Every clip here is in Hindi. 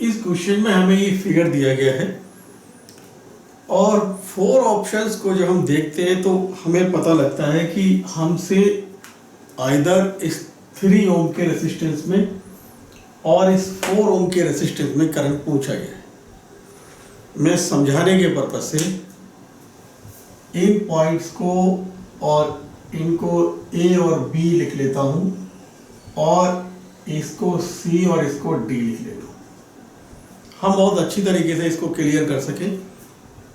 इस क्वेश्चन में हमें ये फिगर दिया गया है और 4 ऑप्शंस को जब हम देखते हैं तो हमें पता लगता है कि हमसे आइदर इस 3 ओम के रेसिस्टेंस में और इस 4 ओम के रेसिस्टेंस में करंट पूछा गया है। मैं समझाने के पर्पज से इन पॉइंट्स को और इनको ए और बी लिख लेता हूँ और इसको सी और इसको डी लिख लेता हूँ। हम बहुत अच्छी तरीके से इसको क्लियर कर सकें,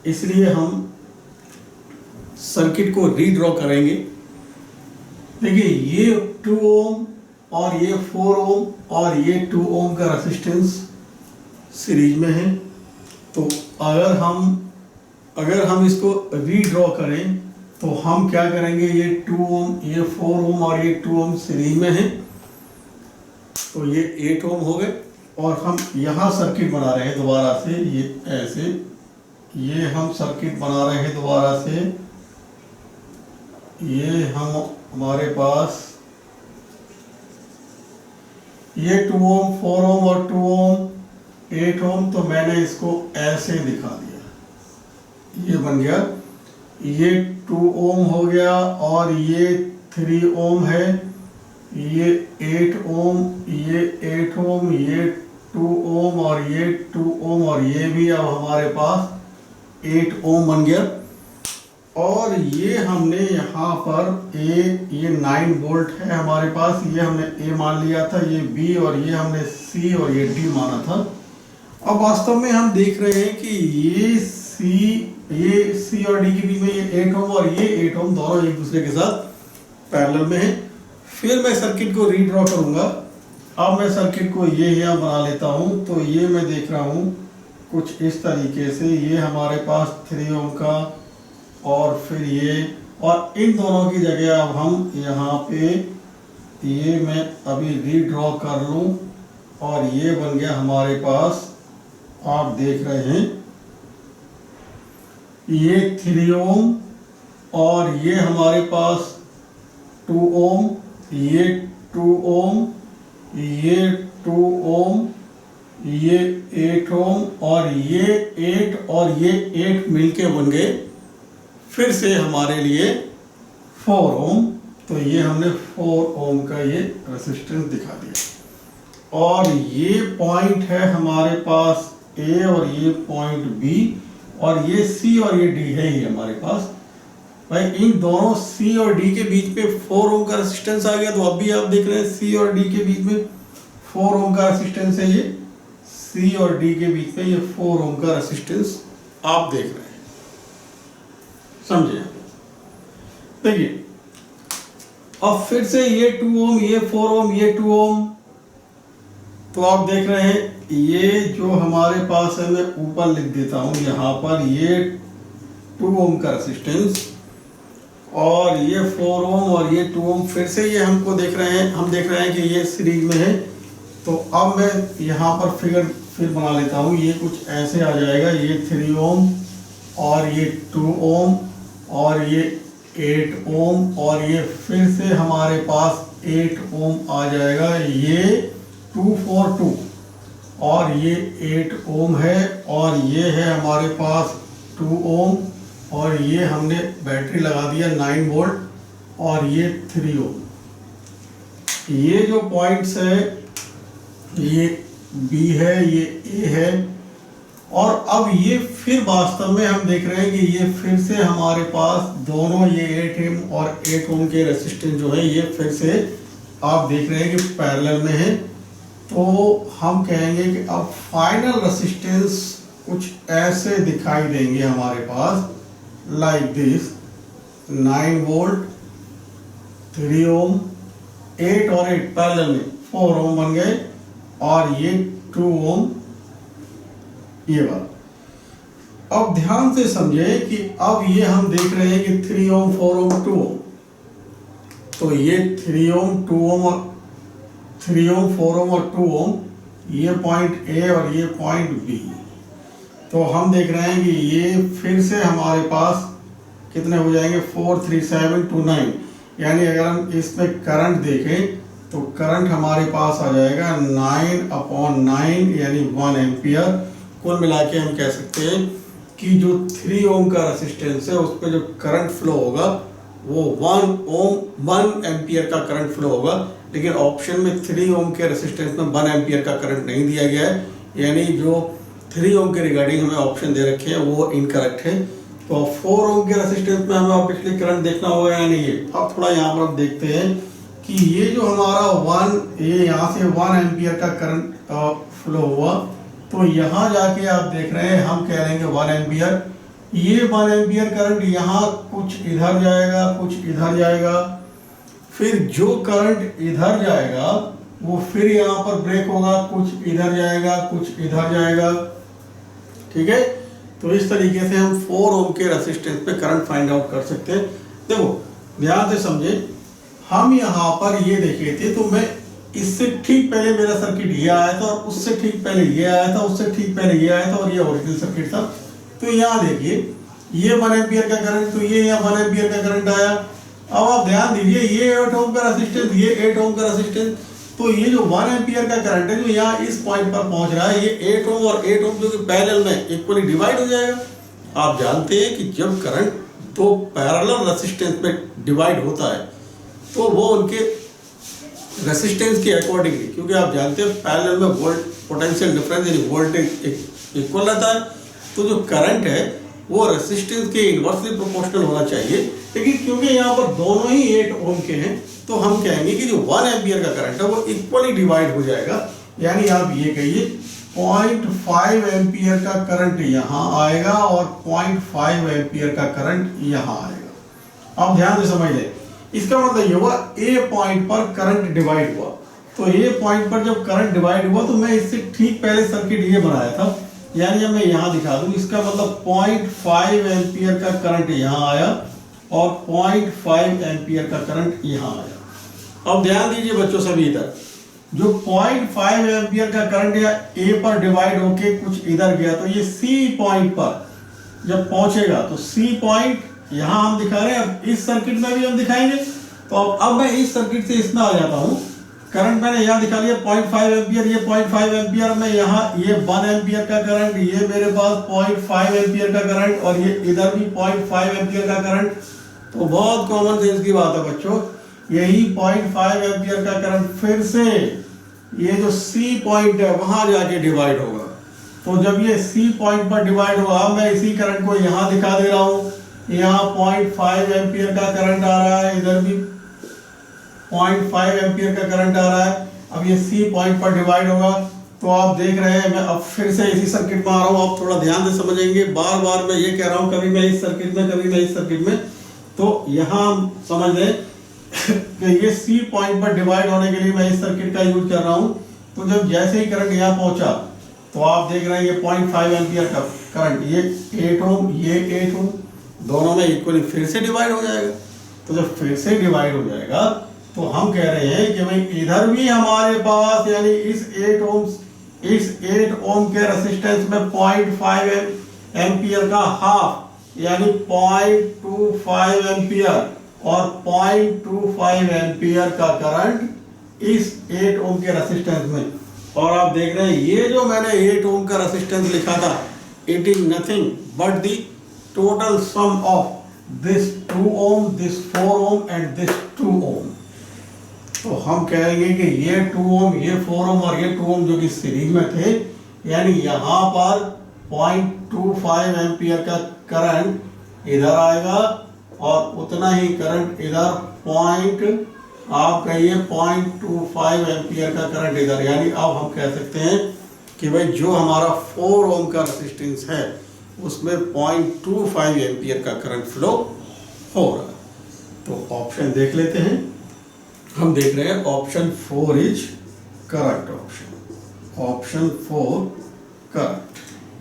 इसलिए हम सर्किट को रीड्रॉ करेंगे। देखिए ये 2 ओम और ये 4 ओम और ये 2 ओम का रेसिस्टेंस सीरीज में है। तो अगर हम इसको रीड्रॉ करें तो हम क्या करेंगे, ये 2 ओम, ये 4 ओम और ये 2 ओम सीरीज में है तो ये 8 ओम हो गए। और हम यहाँ सर्किट बना रहे हैं दोबारा से, ये ऐसे, ये हम सर्किट बना रहे हैं दोबारा से। ये हमारे पास ये 2 ओम, 4 ओम और 2 ओम, 8 ओम, तो मैंने इसको ऐसे दिखा दिया, ये बन गया। ये 2 ओम हो गया और ये 3 ओम है, ये 8 ओम, ये 8 ओम, ये 2 ओम और ये 2 ओम और ये भी अब हमारे पास 8 ओम बन गया। और ये हमने यहाँ पर ये 9 वोल्ट है हमारे पास, ये हमने ए मान लिया था, ये बी और ये हमने सी और ये डी माना था। अब वास्तव में हम देख रहे हैं कि ये सी और डी के बीच में ये 8 ओम और ये 8 ओम दोनों एक दूसरे के साथ पैरेलल में है। फिर मैं सर्किट को रीड्रॉ करूंगा। अब मैं सर्किट को ये यहाँ बना लेता हूँ। तो ये मैं देख रहा हूँ कुछ इस तरीके से, ये हमारे पास 3 ओम का और फिर ये, और इन दोनों की जगह अब हम यहाँ पे ये मैं अभी रीड्रॉ कर लूँ और ये बन गया हमारे पास, आप देख रहे हैं ये 3 ओम और ये हमारे पास 2 ओम, ये 2 ओम, ये 2 ओम, ये 8 ओम और ये 8 और ये 8 मिलके बन गए फिर से हमारे लिए 4 ओम। तो ये हमने 4 ओम का ये रेसिस्टेंस दिखा दिया। और ये पॉइंट है हमारे पास ए और ये पॉइंट बी और ये सी और ये डी है ही हमारे पास। भाई इन दोनों सी और डी के बीच में 4 ओम का रेसिस्टेंस आ गया। तो अब भी आप देख रहे हैं सी और डी के बीच में 4 ओम का रेसिस्टेंस है, ये सी और डी के बीच में ये 4 ओम का रेसिस्टेंस आप देख रहे हैं, समझे। देखिए अब फिर से ये 2 ओम, ये 4 ओम, ये 2 ओम, तो आप देख रहे हैं ये जो हमारे पास है, मैं ऊपर लिख देता हूं यहाँ पर, ये 2 ओम का रेसिस्टेंस और ये 4 ओम और ये 2 ओम, फिर से ये हम देख रहे हैं कि ये सीरीज में है। तो अब मैं यहाँ पर फिर बना लेता हूँ, ये कुछ ऐसे आ जाएगा, ये 3 ओम और ये 2 ओम और ये 8 ओम और ये फिर से हमारे पास 8 ओम आ जाएगा, ये 2 4 2 और ये 8 ओम है और ये है हमारे पास 2 ओम और ये हमने बैटरी लगा दिया 9 वोल्ट और ये 3 ओम। ये जो पॉइंट्स है ये बी है, ये ए है। और अब ये फिर वास्तव में हम देख रहे हैं कि ये फिर से हमारे पास दोनों ये 8 ओम और 8 ओम के रेसिस्टेंस जो है ये फिर से आप देख रहे हैं कि पैरेलल में है। तो हम कहेंगे कि अब फाइनल रेसिस्टेंस कुछ ऐसे दिखाई देंगे हमारे पास, लाइक दिस, 9 वोल्ट, 3 ओम, 8 और 8 पैरेलल में 4 ओम बन गए और ये 2 ओम, ये वाला। अब ध्यान से समझे कि अब ये हम देख रहे हैं कि 3 ओम, 4 ओम, 2 ओम, तो ये 3 ओम, 2 ओम और 3 ओम, 4 ओम और 2 ओम, ये पॉइंट ए और ये पॉइंट बी। तो हम देख रहे हैं कि ये फिर से हमारे पास कितने हो जाएंगे, 4 3 7 2 9। यानी अगर हम इसमें करंट देखें तो करंट हमारे पास आ जाएगा 9/9 यानी 1 एम्पियर। कुल मिला के हम कह सकते हैं कि जो 3 ओम का रेसिस्टेंस है उस पर जो करंट फ्लो होगा वो 1 एम्पियर का करंट फ्लो होगा। लेकिन ऑप्शन में 3 ओम के रेसिस्टेंस में 1 एम्पियर का करंट नहीं दिया गया है, यानी जो 3 ओम के रिगार्डिंग हमें ऑप्शन दे रखे हैं वो इनकरेक्ट है। तो 4 ओम के रेसिस्टेंस में हमें ऑब्वियसली करंट देखना होगा या नहीं है। अब थोड़ा यहाँ पर हम देखते हैं कि ये जो हमारा ये यहाँ से 1 एम्पियर का करंट फ्लो हुआ, तो यहाँ जाके आप देख रहे हैं हम कह लेंगे 1 एम्पियर। ये 1 एम्पियर करंट यहाँ कुछ इधर जाएगा, कुछ इधर जाएगा, फिर जो करंट इधर जाएगा वो फिर यहाँ पर ब्रेक होगा, कुछ इधर जाएगा, कुछ इधर जाएगा। ठीक है, तो इस तरीके से हम 4 ओम के रेसिस्टेंस पे करंट फाइंड आउट कर सकते हैं। देखो ध्यान से समझे, हम यहाँ पर ये देखे थे, तो मैं इससे ठीक पहले मेरा सर्किट ये आया था और उससे ठीक पहले ये आया था, उससे ठीक पहले ये आया था और ये ओरिजिनल सर्किट था। तो यहाँ देखिए ये 1 एम्पियर का करंट, तो ये यहाँ 1 एम्पियर का करंट आया। अब आप ध्यान दीजिए ये 8 ओम का रेसिस्टेंस, ये 8 ओम का रेसिस्टेंस, तो ये जो 1 एम्पियर का करंट है जो यहाँ इस पॉइंट पर पहुंच रहा है, ये 8 ओम और 8 ओम जो कि पैरेलल में इक्वली डिवाइड हो जाएगा। आप जानते हैं कि जब करंट दो पैरेलल रेसिस्टेंस में डिवाइड होता है तो वो उनके रेसिस्टेंस के अकॉर्डिंगली, क्योंकि आप जानते हैं पैरेलल में वोल्ट पोटेंशियल डिफरेंस यानी वोल्टेज इक्वल रहता है, तो जो करंट है वो रेसिस्टेंस के इन्वर्सली प्रोपोर्शनल होना चाहिए। लेकिन क्योंकि यहाँ पर दोनों ही 8 ओम के हैं तो हम कहेंगे कि जो 1 एम्पियर का करंट है वो इक्वली डिवाइड हो जाएगा। यानी आप ये कहिए 0.5 एम्पियर का करंट यहाँ आएगा और 0.5 एम्पियर का करंट यहाँ आएगा। आप ध्यान से समझ लें, इसका मतलब ये हुआ ए पॉइंट पर करंट डिवाइड हुआ। तो ए पॉइंट पर जब करंट डिवाइड हुआ तो मैं इससे ठीक पहले सर्किट ये बनाया था, यानी मैं यहाँ दिखा दूं, इसका मतलब 0.5 एम्पियर का करंट यहाँ आया और 0.5 एम्पियर का करंट यहाँ आया। अब ध्यान दीजिए बच्चों सभी इधर, जो 0.5 एम्पियर का करंट या ए पर डिवाइड होके कुछ इधर गया, तो ये सी पॉइंट पर जब पहुंचेगा तो सी पॉइंट यहाँ हम दिखा रहे हैं। अब इस सर्किट में भी हम दिखाएंगे। तो अब मैं इस सर्किट से इसमें आ जाता हूँ। करंट मैंने यहाँ दिखा लिया 0.5 एम्पियर, ये 0.5 एम्पियर में यहाँ ये 1 एम्पियर का करंट, ये मेरे पास 0.5 एम्पियर का करंट और ये इधर भी 0.5 एम्पियर का करंट। तो बहुत कॉमन सेंस की बात है बच्चों, यही 0.5 एम्पियर का करंट फिर से ये जो सी पॉइंट है वहां जाके डिवाइड होगा। तो जब ये सी पॉइंट पर डिवाइड होगा, मैं इसी करंट को यहाँ दिखा दे रहा हूँ, यहाँ 0.5 एम्पियर का करंट आ रहा है, इधर भी 0.5 एम्पियर का करंट आ रहा है। अब ये सी पॉइंट पर डिवाइड होगा, तो आप देख रहे हैं मैं अब फिर से इसी सर्किट में आ रहा हूँ। आप थोड़ा ध्यान से समझेंगे, बार बार मैं ये कह रहा हूँ, कभी मैं इस सर्किट में, कभी मैं इस सर्किट में। तो यहाँ हम समझ लें कि ये सी पॉइंट पर डिवाइड होने के लिए मैं इस सर्किट का यूज कर रहा हूँ। तो जब जैसे ही करंट यहाँ पहुंचा तो आप देख रहे हैं ये 0.5 एम्पियर का करंट, ये 8 ओम, ये 8 ओम, दोनों में इक्वली फिर से डिवाइड हो जाएगा। तो जब फिर से डिवाइड हो जाएगा तो हम कह रहे हैं कि भाई इधर भी हमारे पास, यानी इस 8 ओम के रेसिस्टेंस में 0.5 एम्पियर का हाफ यानी 0.25 एम्पियर और 0.25 एम्पियर का करंट इस 8 ओम के रेसिस्टेंस में। और आप देख रहे हैं ये जो मैंने 8 ओम का रेसिस्टेंस लिखा था, it is nothing but the total sum of this 2 ohm, this 4 ohm and this 2 ohm. तो हम कहेंगे कि ये 2 ओम, ये 4 ओम और ये 2 ओम जो कि सीरीज में थे, यानी यहाँ पर 0.25 एम्पियर का करंट इधर आएगा और उतना ही करंट इधर आप कहिए 0.25 एम्पियर का करंट इधर। यानी अब हम कह सकते हैं कि भाई जो हमारा 4 ओम का रेजिस्टेंस है उसमें 0.25 एम्पियर का करंट फ्लो हो रहा है। तो ऑप्शन देख लेते हैं। हम देख रहे हैं option 4 is correct option, option 4 correct.